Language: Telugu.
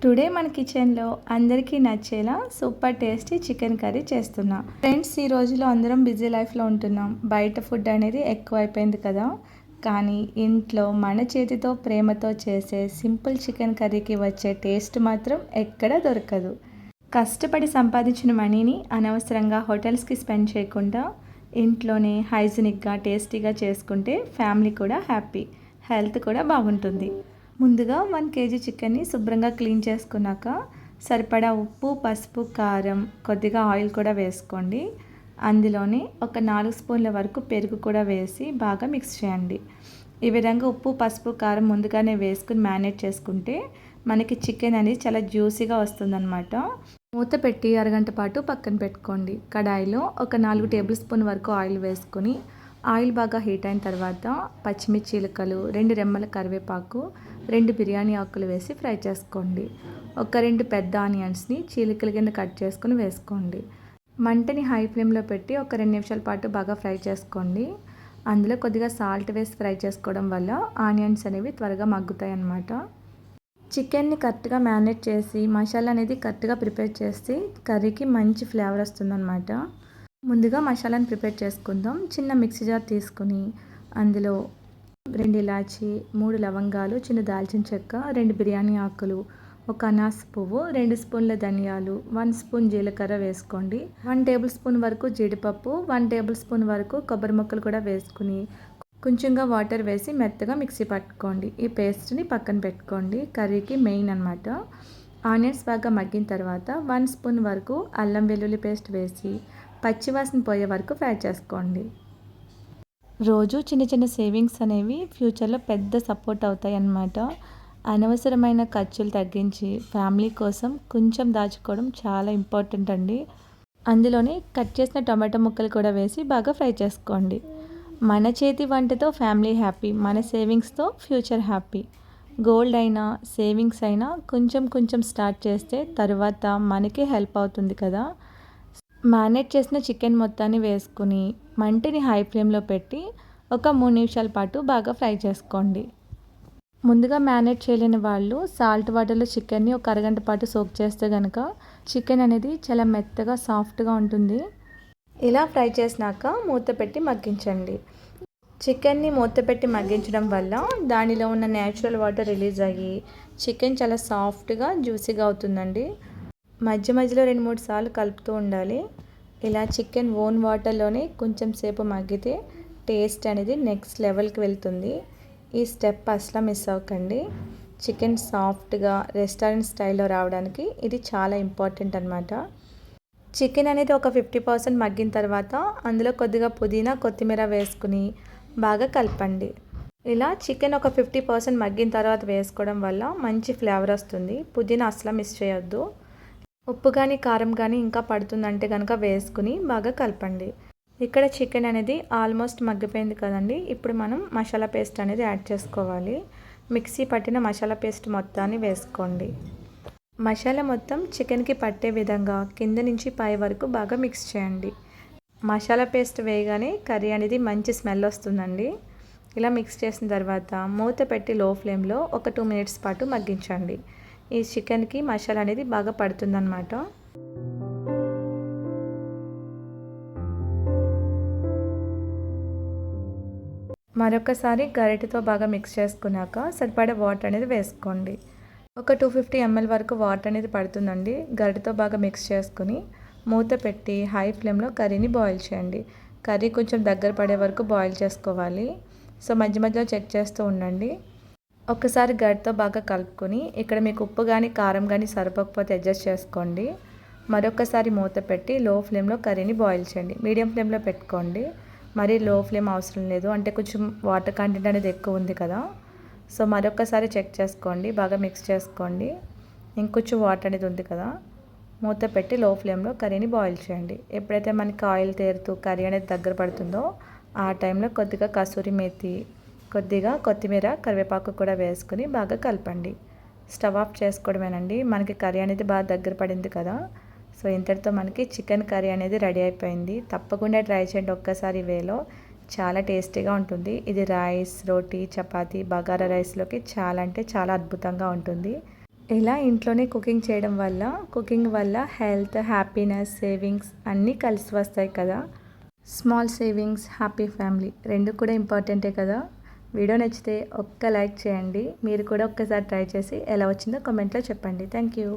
టుడే మన కిచెన్లో అందరికీ నచ్చేలా సూపర్ టేస్టీ చికెన్ కర్రీ చేస్తున్నా. ఫ్రెండ్స్, ఈ రోజులో అందరం బిజీ లైఫ్లో ఉంటున్నాం. బయట ఫుడ్ అనేది ఎక్కువైపోయింది కదా. కానీ ఇంట్లో మన చేతితో ప్రేమతో చేసే సింపుల్ చికెన్ కర్రీకి వచ్చే టేస్ట్ మాత్రం ఎక్కడా దొరకదు. కష్టపడి సంపాదించిన మనీని అనవసరంగా హోటల్స్కి స్పెండ్ చేయకుండా ఇంట్లోనే హైజీనిక్గా టేస్టీగా చేసుకుంటే ఫ్యామిలీ కూడా హ్యాపీ, హెల్త్ కూడా బాగుంటుంది. ముందుగా 1 కేజీ చికెన్ని శుభ్రంగా క్లీన్ చేసుకున్నాక సరిపడా ఉప్పు, పసుపు, కారం, కొద్దిగా ఆయిల్ కూడా వేసుకోండి. అందులోనే ఒక 4 స్పూన్ల వరకు పెరుగు కూడా వేసి బాగా మిక్స్ చేయండి. ఈ విధంగా ఉప్పు, పసుపు, కారం ముందుగానే వేసుకుని మ్యారినేట్ చేసుకుంటే మనకి చికెన్ అనేది చాలా జ్యూసీగా వస్తుందన్నమాట. మూత పెట్టి అరగంట పాటు పక్కన పెట్టుకోండి. కడాయిలో ఒక 4 టేబుల్ స్పూన్ వరకు ఆయిల్ వేసుకొని ఆయిల్ బాగా హీట్ అయిన తర్వాత పచ్చిమిర్చి చీలికలు, 2 రెమ్మల కరివేపాకు, 2 బిర్యానీ ఆకులు వేసి ఫ్రై చేసుకోండి. ఒక 2 పెద్ద ఆనియన్స్ని చీలికల కింద కట్ చేసుకుని వేసుకోండి. మంటని హై ఫ్లేమ్లో పెట్టి ఒక 2 నిమిషాల పాటు బాగా ఫ్రై చేసుకోండి. అందులో కొద్దిగా సాల్ట్ వేసి ఫ్రై చేసుకోవడం వల్ల ఆనియన్స్ అనేవి త్వరగా మగ్గుతాయి అన్నమాట. చికెన్ని కరెక్ట్గా మ్యారినేట్ చేసి మసాలా అనేది కరెక్ట్గా ప్రిపేర్ చేస్తే కర్రీకి మంచి ఫ్లేవర్ వస్తుందన్నమాట. ముందుగా మసాలాను ప్రిపేర్ చేసుకుందాం. చిన్న మిక్సీ జార్ తీసుకుని అందులో 2 ఇలాచి, 3 లవంగాలు, చిన్న దాల్చిన చెక్క, 2 బిర్యానీ ఆకులు, ఒక అనాస పువ్వు, 2 స్పూన్ల ధనియాలు, 1 స్పూన్ జీలకర్ర వేసుకోండి. 1 టేబుల్ స్పూన్ వరకు జీడిపప్పు, 1 టేబుల్ స్పూన్ వరకు కొబ్బరి ముక్కలు కూడా వేసుకుని కొంచెంగా వాటర్ వేసి మెత్తగా మిక్సీ పట్టుకోండి. ఈ పేస్ట్ని పక్కన పెట్టుకోండి. కర్రీకి మెయిన్ అన్నమాట. ఆనియన్స్ బాగా మగ్గిన తర్వాత 1 స్పూన్ వరకు అల్లం వెల్లుల్లి పేస్ట్ వేసి పచ్చివాసన పోయే వరకు ఫ్రై చేసుకోండి. రోజు చిన్న చిన్న సేవింగ్స్ అనేవి ఫ్యూచర్లో పెద్ద సపోర్ట్ అవుతాయి అన్నమాట. అనవసరమైన ఖర్చులు తగ్గించి ఫ్యామిలీ కోసం కొంచెం దాచుకోవడం చాలా ఇంపార్టెంట్ అండి. అందులోనే కట్ చేసిన టొమాటో ముక్కలు కూడా వేసి బాగా ఫ్రై చేసుకోండి. మన చేతి వంటతో ఫ్యామిలీ హ్యాపీ, మన సేవింగ్స్తో ఫ్యూచర్ హ్యాపీ. గోల్డ్ అయినా సేవింగ్స్ అయినా కొంచెం కొంచెం స్టార్ట్ చేస్తే తర్వాత మనకే హెల్ప్ అవుతుంది కదా. మ్యారినేట్ చేసిన చికెన్ మొత్తాన్ని వేసుకుని మంటని హై ఫ్లేమ్లో పెట్టి ఒక 3 నిమిషాల పాటు బాగా ఫ్రై చేసుకోండి. ముందుగా మ్యారినేట్ చేయలేని వాళ్ళు సాల్ట్ వాటర్లో చికెన్ని ఒక అరగంట పాటు సోక్ చేస్తే కనుక చికెన్ అనేది చాలా మెత్తగా సాఫ్ట్గా ఉంటుంది. ఇలా ఫ్రై చేసినాక మూత పెట్టి మగ్గించండి. చికెన్ని మూత పెట్టి మగ్గించడం వల్ల దానిలో ఉన్న న్యాచురల్ వాటర్ రిలీజ్ అయ్యి చికెన్ చాలా సాఫ్ట్గా జ్యూసీగా అవుతుందండి. మధ్య మధ్యలో 2-3 సార్లు కలుపుతూ ఉండాలి. ఇలా చికెన్ ఓన్ వాటర్లోనే కొంచెం సేపు మగ్గితే టేస్ట్ అనేది నెక్స్ట్ లెవెల్కి వెళ్తుంది. ఈ స్టెప్ అసలు మిస్ అవ్వకండి. చికెన్ సాఫ్ట్గా రెస్టారెంట్ స్టైల్లో రావడానికి ఇది చాలా ఇంపార్టెంట్ అన్నమాట. చికెన్ అనేది ఒక 50% మగ్గిన తర్వాత అందులో కొద్దిగా పుదీనా, కొత్తిమీర వేసుకుని బాగా కలపండి. ఇలా చికెన్ ఒక 50% మగ్గిన తర్వాత వేసుకోవడం వల్ల మంచి ఫ్లేవర్ వస్తుంది. పుదీనా అసలు మిస్ చేయొద్దు. ఉప్పు కానీ కారం కానీ ఇంకా పడుతుందంటే కనుక వేసుకుని బాగా కలపండి. ఇక్కడ చికెన్ అనేది ఆల్మోస్ట్ మగ్గిపోయింది కదండి. ఇప్పుడు మనం మసాలా పేస్ట్ అనేది యాడ్ చేసుకోవాలి. మిక్సీ పట్టిన మసాలా పేస్ట్ మొత్తాన్ని వేసుకోండి. మసాలా మొత్తం చికెన్కి పట్టే విధంగా కింద నుంచి పై వరకు బాగా మిక్స్ చేయండి. మసాలా పేస్ట్ వేయగానే కర్రీ అనేది మంచి స్మెల్ వస్తుందండి. ఇలా మిక్స్ చేసిన తర్వాత మూత పెట్టి లో ఫ్లేమ్లో ఒక 2 మినిట్స్ పాటు మగ్గించండి. ఈ చికెన్కి మసాలా అనేది బాగా పడుతుందన్నమాట. మరొకసారి గరిటెతో బాగా మిక్స్ చేసుకున్నాక సరిపడా వాటర్ అనేది వేసుకోండి. ఒక 250 ml వరకు వాటర్ అనేది పడుతుందండి. గరిటెతో బాగా మిక్స్ చేసుకుని మూత పెట్టి హై ఫ్లేమ్లో కర్రీని బాయిల్ చేయండి. కర్రీ కొంచెం దగ్గర పడే వరకు బాయిల్ చేసుకోవాలి. సో మధ్య మధ్యలో చెక్ చేస్తూ ఉండండి. ఒకసారి గరిటెతో బాగా కలుపుకొని ఇక్కడ మీకు ఉప్పు కానీ కారం కానీ సరిపోకపోతే అడ్జస్ట్ చేసుకోండి. మరొకసారి మూత పెట్టి లో ఫ్లేమ్లో కర్రీని బాయిల్ చేయండి. మీడియం ఫ్లేమ్లో పెట్టుకోండి. మరీ లో ఫ్లేమ్ అవసరం లేదు, అంటే కొంచెం వాటర్ కంటెంట్ అనేది ఎక్కువ ఉంది కదా. సో మరొకసారి చెక్ చేసుకోండి, బాగా మిక్స్ చేసుకోండి. ఇంకొంచెం వాటర్ అనేది ఉంది కదా. మూత పెట్టి లో ఫ్లేమ్లో కర్రీని బాయిల్ చేయండి. ఎప్పుడైతే మనకి ఆయిల్ తేరుతూ కర్రీ అనేది దగ్గర పడుతుందో ఆ టైంలో కొద్దిగా కసూరి మేతి, కొద్దిగా కొత్తిమీర, కరివేపాకు కూడా వేసుకుని బాగా కలపండి. స్టవ్ ఆఫ్ చేసుకోవడమేనండి. మనకి కర్రీ అనేది బాగా దగ్గర పడింది కదా. సో ఇంతటితో మనకి చికెన్ కర్రీ అనేది రెడీ అయిపోయింది. తప్పకుండా ట్రై చేయండి ఒక్కసారి వేలో. చాలా టేస్టీగా ఉంటుంది. ఇది రైస్, రోటీ, చపాతీ, బగారా రైస్లోకి చాలా అంటే చాలా అద్భుతంగా ఉంటుంది. ఇలా ఇంట్లోనే కుకింగ్ వల్ల హెల్త్, హ్యాపీనెస్, సేవింగ్స్ అన్నీ కలిసి వస్తాయి కదా. స్మాల్ సేవింగ్స్, హ్యాపీ ఫ్యామిలీ రెండు కూడా ఇంపార్టెంటే కదా. వీడియో నచ్చితే ఒక్క లైక్ చేయండి. మీరు కూడా ఒక్కసారి ట్రై చేసి ఎలా వచ్చిందో కామెంట్లో చెప్పండి. Thank you.